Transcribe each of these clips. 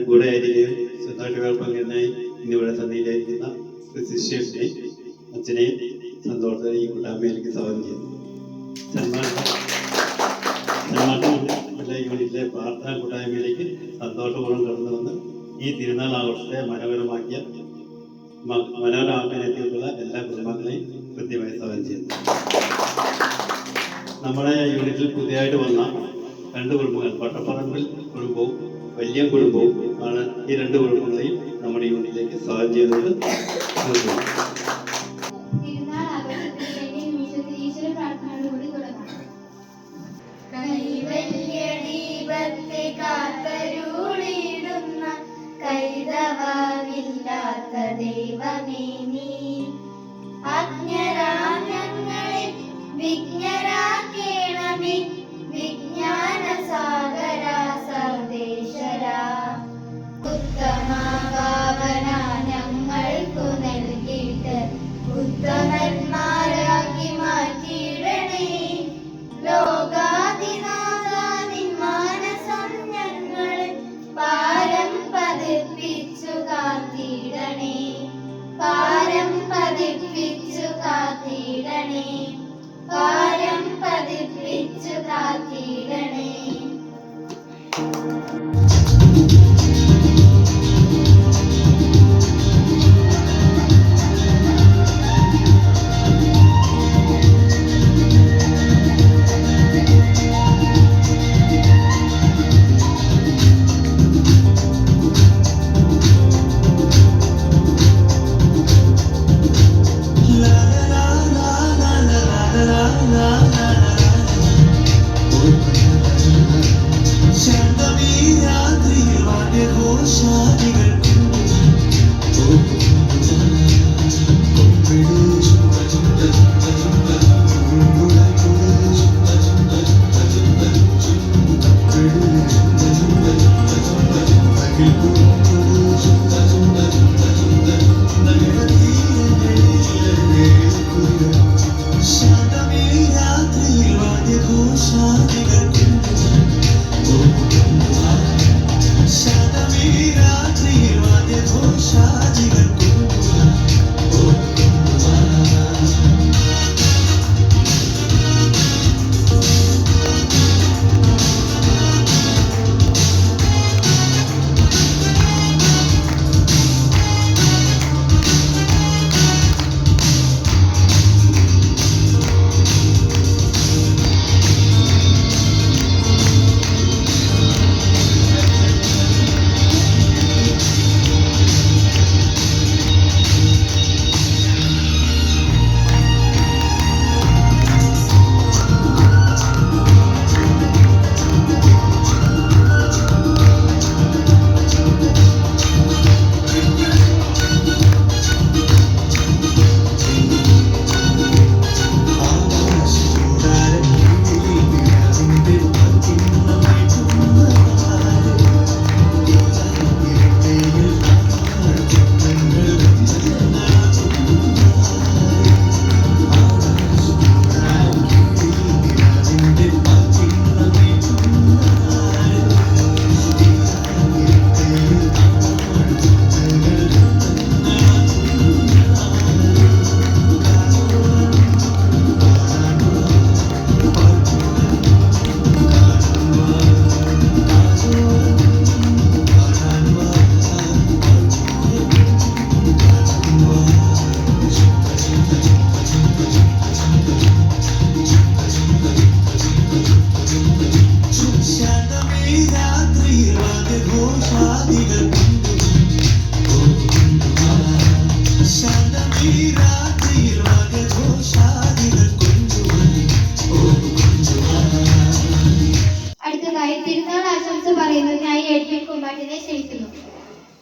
കൂടെ ആയിരിക്കും സ്വന്തമായിട്ട് പങ്കിനായി ഇന്നിവിടെ സന്നിധിയിലായിരിക്കുന്ന ശിഷ്യനെ അച്ഛനെ സന്തോഷത്തോടെ ഈ കൂട്ടായ്മയിലേക്ക് സ്വാഗതം ചെയ്യുന്നു. സന്മാർഗ യൂണിറ്റിലെ പ്രാർത്ഥനാ കൂട്ടായ്മയിലേക്ക് സന്തോഷപൂർവ്വം കടന്നു വന്ന് ഈ തിരുനാൾ ആഘോഷത്തെ മനോഹരമാക്കാൻ എത്തിയിട്ടുള്ള എല്ലാ കുടുംബങ്ങളെയും കൃത്യമായി സ്വാഗതം ചെയ്യുന്നു. നമ്മുടെ യൂണിറ്റിൽ പുതിയതായിട്ട് വന്ന 2 കുടുംബങ്ങൾ, വട്ടപ്പറമ്പിൽ കുടുംബവും വലിയ കുടുംബവും ആണ്. ഈ 2 കുടുംബങ്ങളെയും നമ്മുടെ യൂണിറ്റിലേക്ക് സ്വാഗതം ചെയ്തുകൊണ്ട് കൈതവമില്ലാത്ത ദൈവമേ നീ അജ്ഞരാജ്ഞങ്ങളെ വിജ്ഞരാക്കേണമേ വിജ്ഞാന സാഗര സർവേശ്വര ഉത്തമ ഭാവന ഞങ്ങൾക്കു നൽകിയിട്ട് ഉത്തമന്മാരാക്കി മാറ്റിയിടണേ. ലോകാധിനാഥ നിൻ മാനസം ഞങ്ങൾ പാരം പതിപ്പിച്ചു കാത്തിടണേ, പാരം പതിപ്പിച്ചു കാത്തിടണേ, പാരം പതിപ്പിച്ചു കാത്തിടണേ.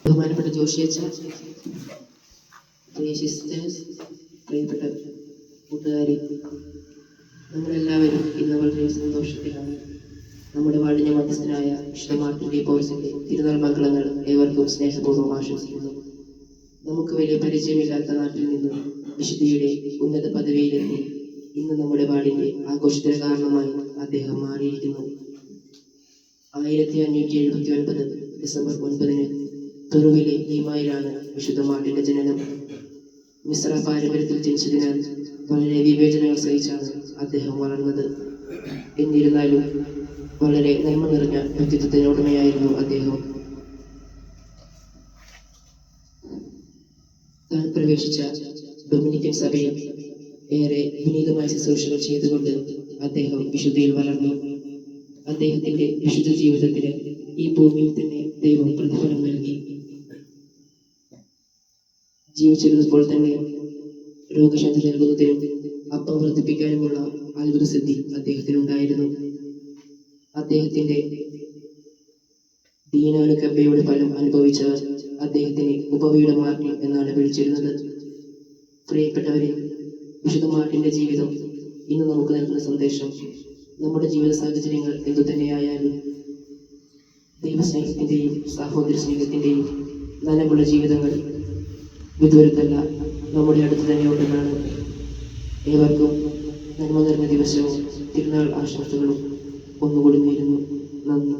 ബഹുമാനപ്പെട്ട ജോഷിയച്ച, പ്രിയ സിസ്റ്റേഴ്സ്, പ്രിയപ്പെട്ട കൂട്ടുകാരി, നമ്മളെല്ലാവരും ഇന്ന് വളരെ സന്തോഷത്തിലാണ്. നമ്മുടെ വാർഡിന്റെ മധ്യസ്ഥനായ വിശുദ്ധ മാർട്ടിൻ പോൾസിന്റെ തിരുനാൾ മംഗളങ്ങൾ ഏവർക്കും സ്നേഹപൂർവ്വം ആശംസിക്കുന്നു. നമുക്ക് വലിയ പരിചയമില്ലാത്ത നാട്ടിൽ നിന്നും വിശുദ്ധിയുടെ ഉന്നത പദവിയിലെത്തി ഇന്ന് നമ്മുടെ വാർഡിന്റെ ആഘോഷത്തിന് കാരണമായി അദ്ദേഹം മാറിയിരിക്കുന്നു. 1579 ഡിസംബർ 9 പെറുവിലെ ലീമായിലാണ് വിശുദ്ധ മാർട്ടിന്റെ ജനനം. മിശ്ര പാരമ്പര്യത്തിൽ ജനിച്ചതിനാൽ വളരെ വിവേചനങ്ങൾ സഹിച്ചാണ് അദ്ദേഹം വളർന്നത്. എന്നിരുന്നാലും വളരെ നന്മ നിറഞ്ഞ വ്യക്തിത്വത്തിനുടമയായിരുന്നു അദ്ദേഹം. താൻ പ്രവേശിച്ച ഡൊമിനിക്കൻ സഭയിൽ ഏറെ വിനീതമായ ശുശ്രൂഷകൾ ചെയ്തുകൊണ്ട് അദ്ദേഹം വിശുദ്ധിയിൽ വളർന്നു. അദ്ദേഹത്തിന്റെ വിശുദ്ധ ജീവിതത്തിന് ഈ ഭൂമിയിൽ തന്നെ ദൈവം പ്രതിഫലം നൽകി. ജീവിച്ചിരുന്നപ്പോൾ തന്നെ രോഗശാന്തി നൽകുന്നതിനും അപ്പം വർദ്ധിപ്പിക്കാനുമുള്ള അത്ഭുത സിദ്ധി അദ്ദേഹത്തിനുണ്ടായിരുന്നു. അദ്ദേഹത്തിന്റെ ദീനാനുകമ്പയുടെ ഫലം അനുഭവിച്ചവർ അദ്ദേഹത്തിന് ഉപവീട മാർട്ടിൻ എന്നാണ് വിളിച്ചിരുന്നത്. പ്രിയപ്പെട്ടവരെ, വിശുദ്ധ മാർട്ടിന്റെ ജീവിതം ഇന്ന് നമുക്ക് നൽകുന്ന സന്ദേശം നമ്മുടെ ജീവിത സാഹചര്യങ്ങൾ എന്തു തന്നെയായാലും ദൈവസ്നേഹത്തിന്റെയും സഹോദര സ്നേഹത്തിന്റെയും നനവുള്ള ജീവിതങ്ങൾ വിദൂരത്തല്ല, നമ്മുടെ അടുത്ത് തന്നെ ഉണ്ടെന്നാണ്. ഏവർക്കും നന്മ നിറഞ്ഞ ദിവസവും തിരുനാൾ ആശംസകളും ഒന്നുകൂടി നേരുന്നു. നന്ദി.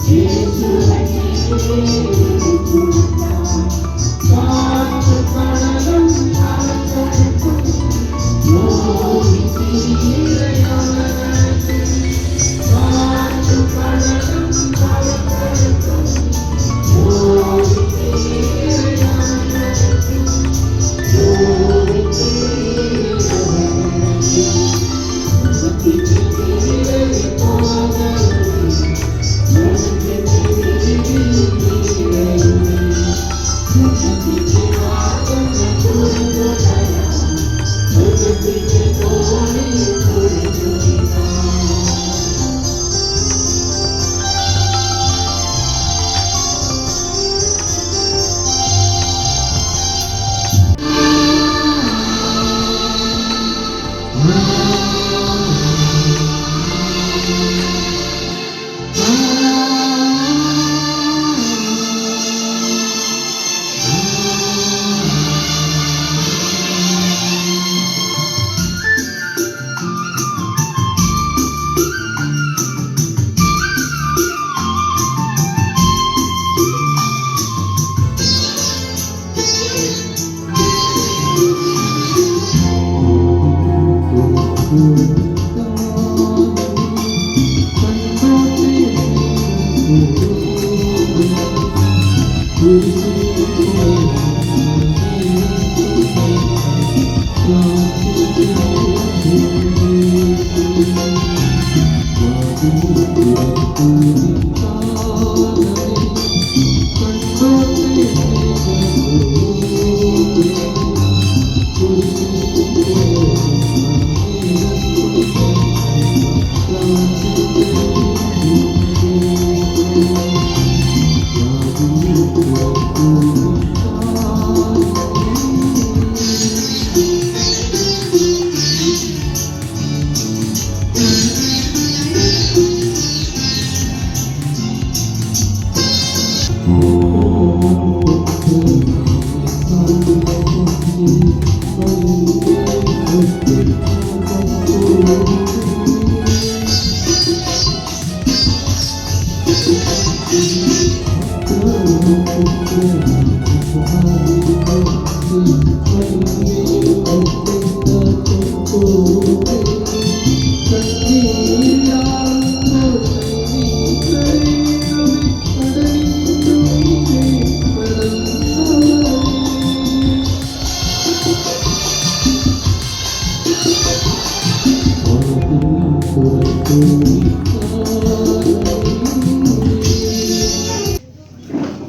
Jesus.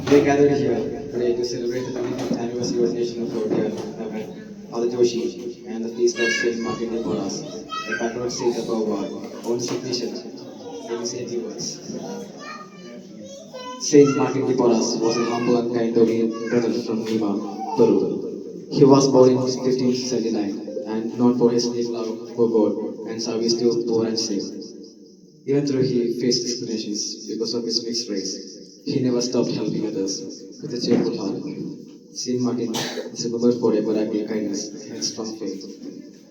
They gathered here today to celebrate the 25th anniversary ordination of our dear Reverend Father Joshi and the feast of Saint Martin de Porres, the patron saint of our God. On signature, let me say a few words. Saint Martin de Porres was a humble and kind brother from Lima, Peru. He was born in 1579 and known for his deep love for God and service to poor and sick. Even though he faced discriminations because of his mixed race, he never stopped helping others with a cheerful heart. Saint Martin is remembered for a miracle kindness and strong faith.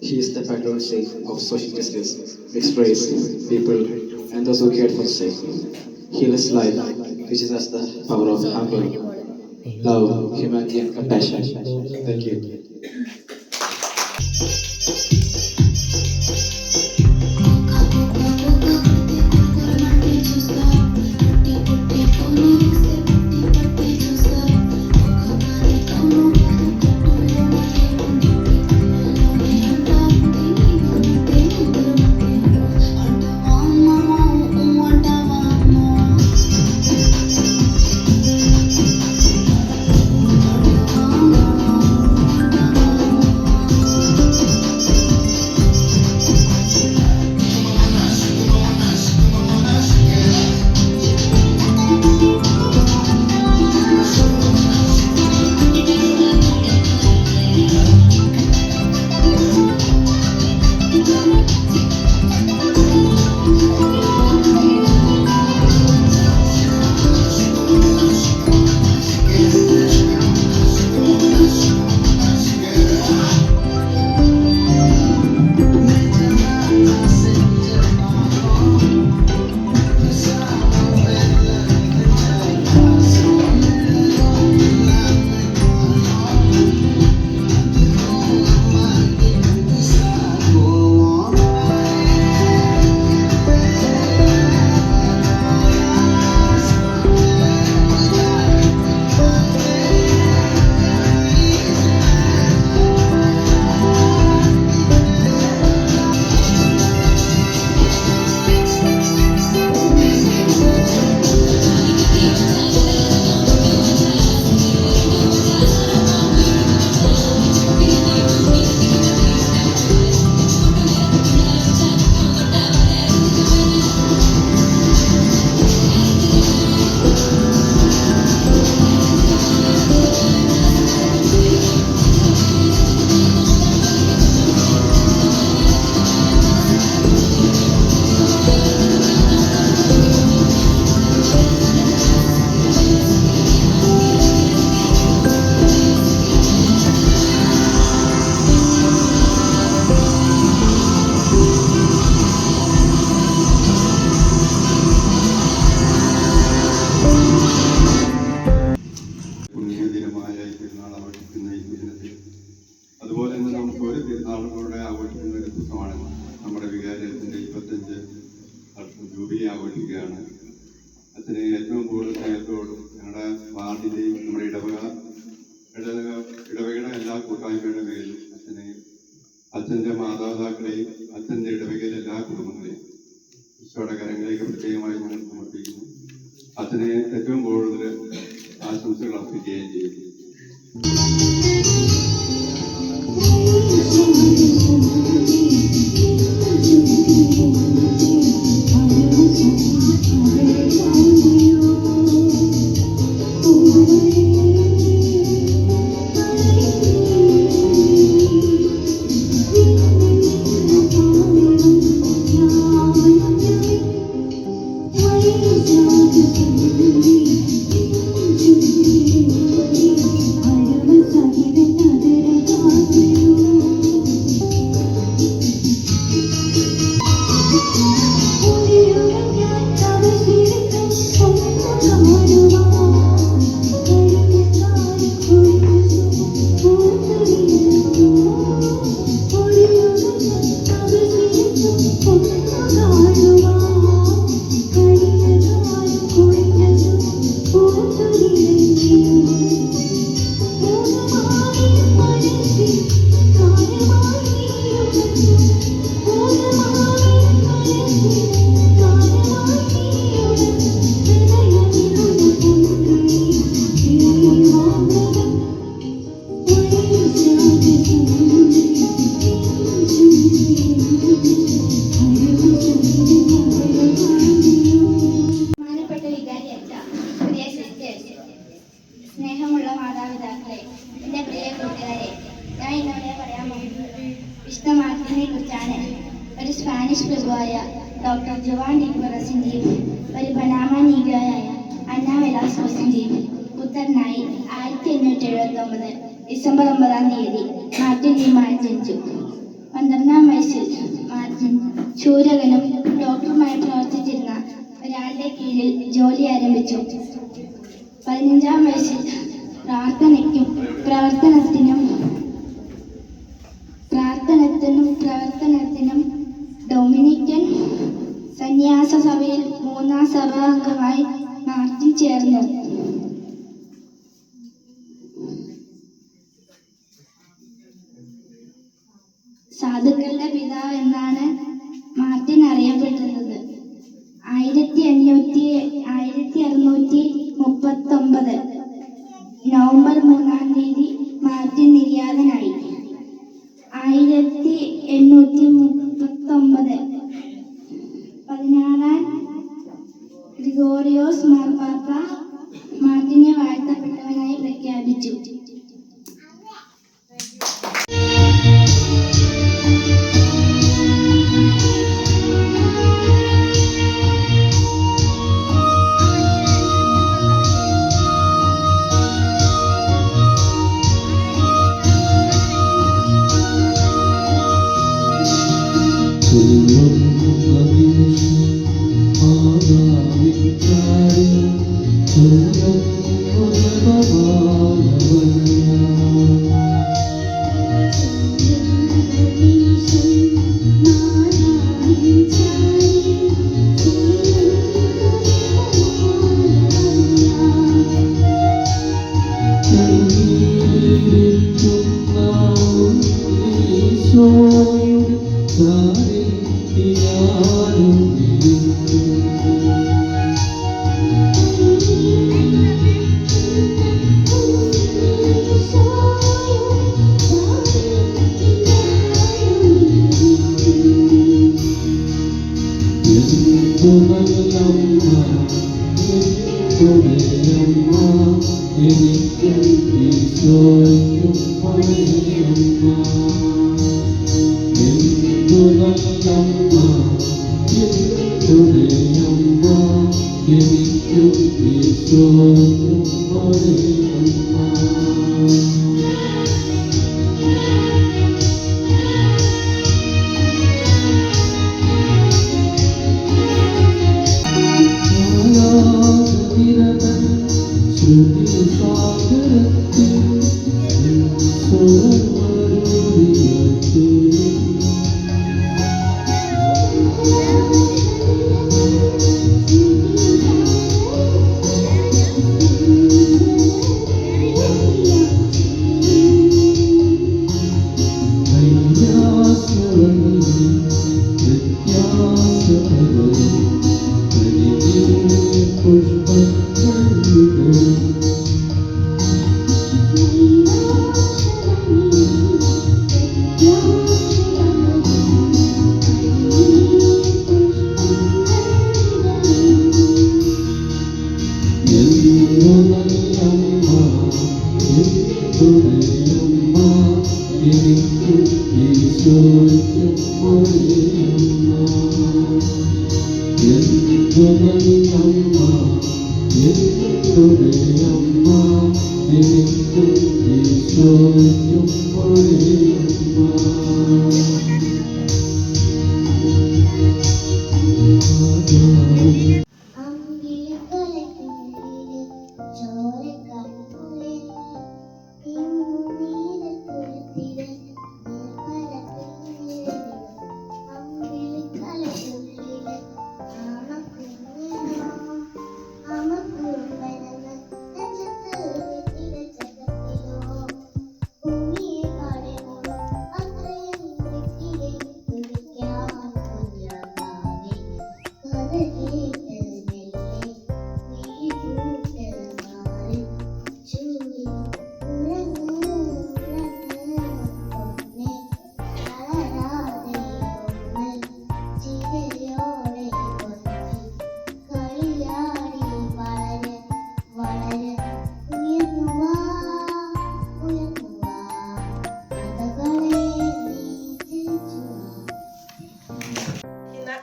He is the patron saint of social justice, mixed race, people, and those who cared for the sick. He lives life, teaches us the power of hunger, love, humanity, and compassion. Thank you. നാടിൻ്റെയും നമ്മുടെ ഇടവകയുടെ എല്ലാ കൂട്ടായ്മയുടെ പേരിലും അച്ഛൻ്റെ മാതാപിതാക്കളെയും അച്ഛൻ്റെ ഇടവകയിലെ എല്ലാ കുടുംബങ്ങളെയും ഈശോയുടെ കരങ്ങളിലേക്ക് പ്രത്യേകമായി ഞങ്ങൾ സമർപ്പിക്കുന്നു. അച്ഛനെ ഏറ്റവും കൂടുതൽ ആശംസകൾ അർപ്പിക്കുകയും ചെയ്യുന്നു. സ്നേഹമുള്ള മാതാപിതാക്കളെ, എൻ്റെ പ്രിയ കൂട്ടുകാരെ, ഞാൻ ഇന്നിവിടെ പറയാൻ പോകുന്നത് വിശുദ്ധ മാർട്ടിനെ കുറിച്ചാണ്. ഒരു സ്പാനിഷ് പ്രഭുവായ ഡോക്ടർ ജുവാൻ ഡിക്വറസിൻ്റെയും ഒരു പനാമ നീഗ്രോയായ അന്ന വെലാസ്കോസിൻ്റെയും പുത്രനായി 1879 ഡിസംബർ 9-ാം തീയതി മാർട്ടിൻ ഡിമാൻ ജനിച്ചു. 12-ാം വയസ്സിൽ മാർട്ടിൻ ശൂരകനും ഡോക്ടറുമായി പ്രവർത്തിച്ചിരുന്ന ഒരാളുടെ കീഴിൽ ജോലി ആരംഭിച്ചു. 15-ാം വയസ്സിൽ പ്രാർത്ഥനയ്ക്കും പ്രവർത്തനത്തിനും ഡൊമിനിക്കൻ സന്യാസ സഭയിൽ 3-ാം സഭാംഗമായി മാർട്ടിൻ ചേർന്നു. സാധുക്കളുടെ പിതാവ് എന്നാണ് മാർട്ടിൻ അറിയപ്പെട്ടിരുന്നത്. 1639 നവംബർ 3-ാം തീയതി മാർട്ടിൻ നിര്യാതനായി. 1839 16-ാം ഗ്രിഗോറിയോസ് മാർപ്പാപ്പ മാർട്ടിനെ വാഴ്ത്തപ്പെട്ടവനായി പ്രഖ്യാപിച്ചു.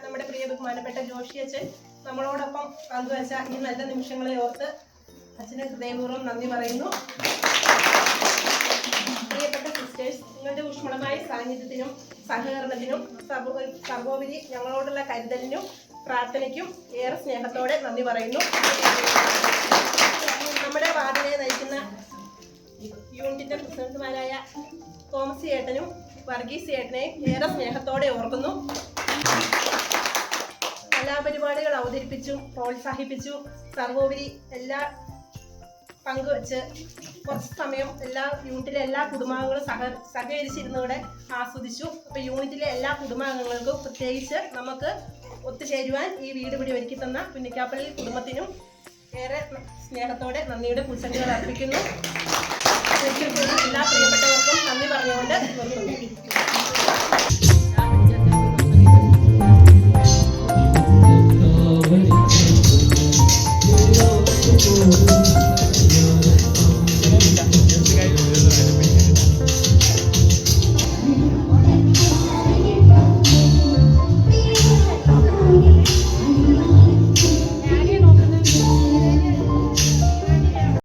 നമ്മുടെ പ്രിയ ബഹുമാനപ്പെട്ട ജോഷി അച്ഛൻ നമ്മളോടൊപ്പം പങ്കുവച്ച ഈ നല്ല നിമിഷങ്ങളെ ഓർത്ത് അച്ഛന് ഹൃദയപൂർവ്വം നന്ദി പറയുന്നു. പ്രിയപ്പെട്ട സിസ്റ്റേഴ്സ്, നിങ്ങളുടെ ഊഷ്മളമായ സാന്നിധ്യത്തിനും സഹകരണത്തിനും സർവോപരി ഞങ്ങളോടുള്ള കരുതലിനും പ്രാർത്ഥനയ്ക്കും ഏറെ സ്നേഹത്തോടെ നന്ദി പറയുന്നു. നമ്മുടെ വാർഡിനെ നയിക്കുന്ന യൂണിറ്റിന്റെ പ്രസിഡന്റുമാരായ തോമസ് ഏട്ടനും വർഗീസ് ഏട്ടനെയും ഏറെ സ്നേഹത്തോടെ ഓർക്കുന്നു. കലാപരിപാടികൾ അവതരിപ്പിച്ചും പ്രോത്സാഹിപ്പിച്ചും സർവോപരി എല്ലാ പങ്കുവച്ച് കുറച്ച് സമയം യൂണിറ്റിലെ എല്ലാ കുടുംബാംഗങ്ങളും സഹകരിച്ചിരുന്നതോടെ ആസ്വദിച്ചു. അപ്പോൾ യൂണിറ്റിലെ എല്ലാ കുടുംബാംഗങ്ങൾക്കും പ്രത്യേകിച്ച് നമുക്ക് ഒത്തുചേരുവാൻ ഈ വീട് പിടി ഒരുക്കി തന്ന പുന്നിക്കാപ്പള്ളി കുടുംബത്തിനും ഏറെ സ്നേഹത്തോടെ നന്ദിയുടെ പൂച്ചെണ്ടുകൾ അർപ്പിക്കുന്നു. എല്ലാ പ്രിയപ്പെട്ടവർക്കും നന്ദി പറഞ്ഞുകൊണ്ട് നിർത്തുന്നു.